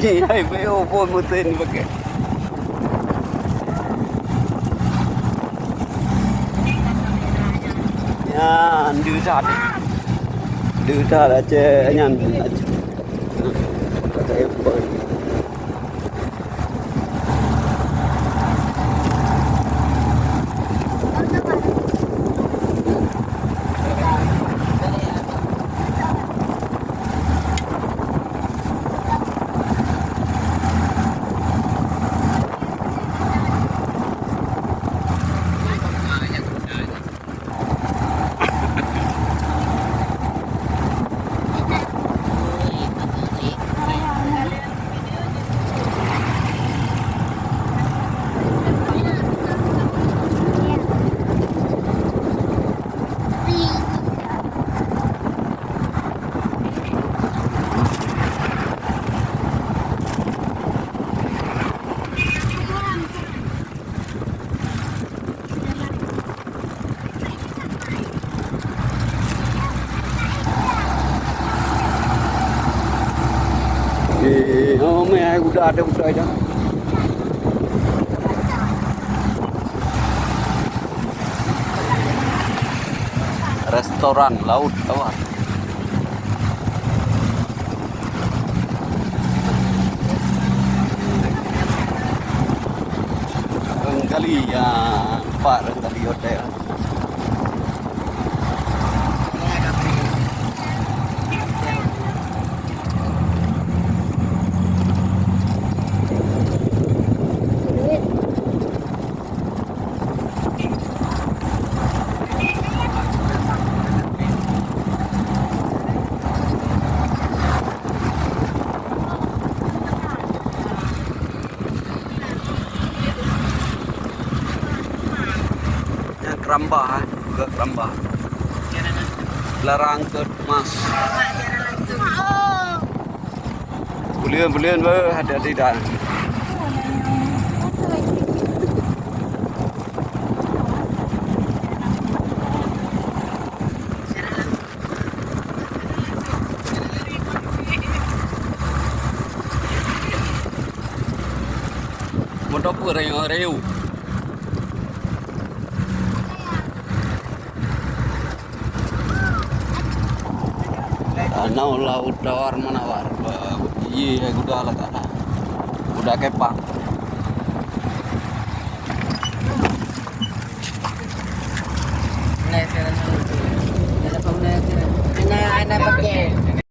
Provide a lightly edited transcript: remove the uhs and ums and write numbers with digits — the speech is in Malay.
Hai beo pun mutin pakai. Ya, đưa ra là chơi nhanh có thể bơi. Oh, mấy udah ada aja. Restoran laut tawar. Kali ya Pak kali hotel. Kerambah, ke Kerambah. Larang ke Mas. Bulian ada tidak. Motor reu. Danau laut tawar menawar. Iya, udah lah kan. Udah kepak. Ana pakai